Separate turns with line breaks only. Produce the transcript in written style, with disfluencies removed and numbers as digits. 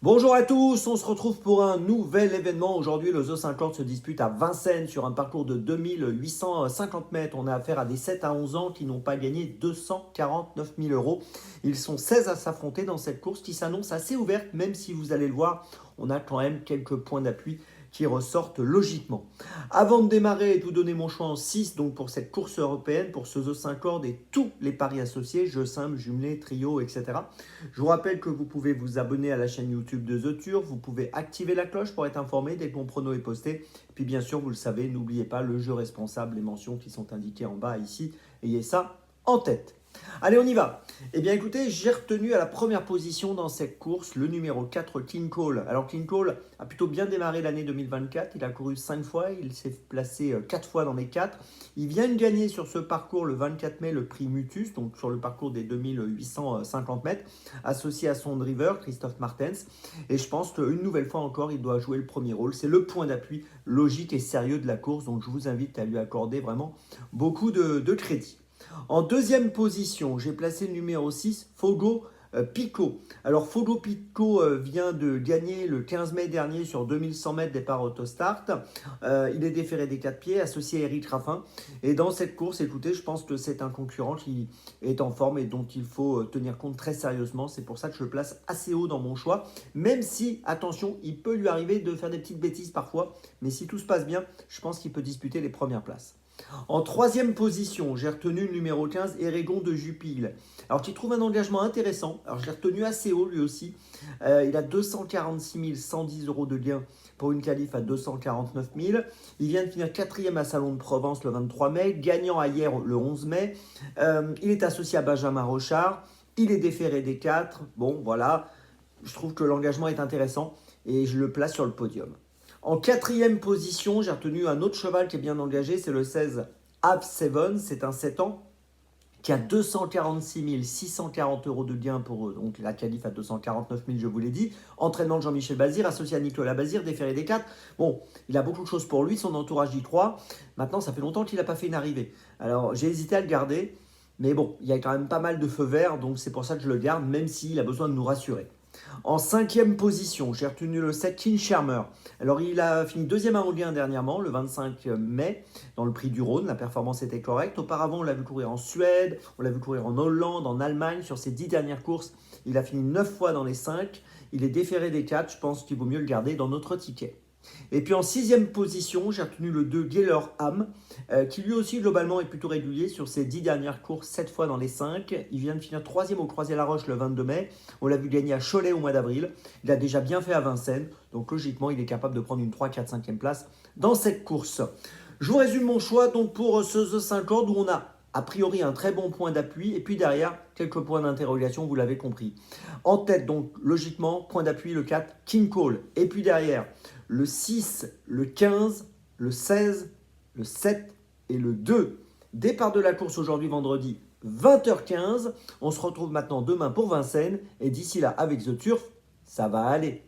Bonjour à tous, on se retrouve pour un nouvel événement. Aujourd'hui, le The 50 se dispute à Vincennes sur un parcours de 2850 mètres. On a affaire à des 7 à 11 ans qui n'ont pas gagné 249 000 euros. Ils sont 16 à s'affronter dans cette course qui s'annonce assez ouverte, même si vous allez le voir, on a quand même quelques points d'appui qui ressortent logiquement. Avant de démarrer et de vous donner mon choix en 6 donc pour cette course européenne, pour ce The 50 et tous les paris associés, jeux simples, jumelés, trio, etc. Je vous rappelle que vous pouvez vous abonner à la chaîne YouTube de The Turf, vous pouvez activer la cloche pour être informé dès que mon prono est posté. Puis bien sûr, vous le savez, n'oubliez pas le jeu responsable, les mentions qui sont indiquées en bas ici. Ayez ça en tête. Allez, on y va. Eh bien, écoutez, j'ai retenu à la première position dans cette course le numéro 4, Clean Call. Alors, Clean Call a plutôt bien démarré l'année 2024. Il a couru 5 fois, il s'est placé 4 fois dans les 4. Il vient de gagner sur ce parcours le 24 mai le prix Mutus, donc sur le parcours des 2850 mètres, associé à son driver, Christophe Martens. Et je pense qu'une nouvelle fois encore, il doit jouer le premier rôle. C'est le point d'appui logique et sérieux de la course, donc je vous invite à lui accorder vraiment beaucoup de crédit. En deuxième position, j'ai placé le numéro 6, Fogo Pico. Alors Fogo Pico vient de gagner le 15 mai dernier sur 2100 mètres départ autostart. Il est déféré des 4 pieds, associé à Eric Raffin. Et dans cette course, écoutez, je pense que c'est un concurrent qui est en forme et dont il faut tenir compte très sérieusement. C'est pour ça que je le place assez haut dans mon choix. Même si, attention, il peut lui arriver de faire des petites bêtises parfois. Mais si tout se passe bien, je pense qu'il peut disputer les premières places. En troisième position, j'ai retenu le numéro 15, Eregon de Jupille. Alors, qui trouve un engagement intéressant. Alors, je l'ai retenu assez haut lui aussi. Il a 246 110 euros de gain pour une qualif à 249 000. Il vient de finir quatrième à Salon de Provence le 23 mai, gagnant à hier le 11 mai. Il est associé à Benjamin Rochard. Il est déféré des 4. Bon, voilà. Je trouve que l'engagement est intéressant et je le place sur le podium. En quatrième position, j'ai retenu un autre cheval qui est bien engagé, c'est le 16 Ave 7, c'est un 7 ans qui a 246 640 euros de gain pour eux. Donc la qualif à 249 000, je vous l'ai dit. Entraînement de Jean-Michel Bazir, associé à Nicolas Bazir, déféré des 4. Bon, il a beaucoup de choses pour lui, son entourage y croit. Maintenant, ça fait longtemps qu'il n'a pas fait une arrivée. Alors j'ai hésité à le garder, mais bon, il y a quand même pas mal de feux verts, donc c'est pour ça que je le garde, même s'il a besoin de nous rassurer. En cinquième position, j'ai retenu le 7 King Shermer. Alors, il a fini deuxième à Anguien dernièrement, le 25 mai, dans le prix du Rhône. La performance était correcte. Auparavant, on l'a vu courir en Suède, on l'a vu courir en Hollande, en Allemagne. Sur ses 10 dernières courses, il a fini 9 fois dans les 5. Il est déféré des 4. Je pense qu'il vaut mieux le garder dans notre ticket. Et puis en sixième position, j'ai retenu le 2 Geller Ham, qui lui aussi globalement est plutôt régulier sur ses 10 dernières courses, 7 fois dans les 5. Il vient de finir 3e au Croisier-la-Roche le 22 mai. On l'a vu gagner à Cholet au mois d'avril. Il a déjà bien fait à Vincennes, donc logiquement il est capable de prendre une 3, 4, 5e place dans cette course. Je vous résume mon choix donc pour ce The 50 où on a priori un très bon point d'appui et puis derrière quelques points d'interrogation, vous l'avez compris. En tête donc logiquement, point d'appui le 4, King Cole. Et puis derrière, le 6, le 15, le 16, le 7 et le 2. Départ de la course aujourd'hui vendredi 20h15. On se retrouve maintenant demain pour Vincennes et d'ici là avec The Turf, ça va aller.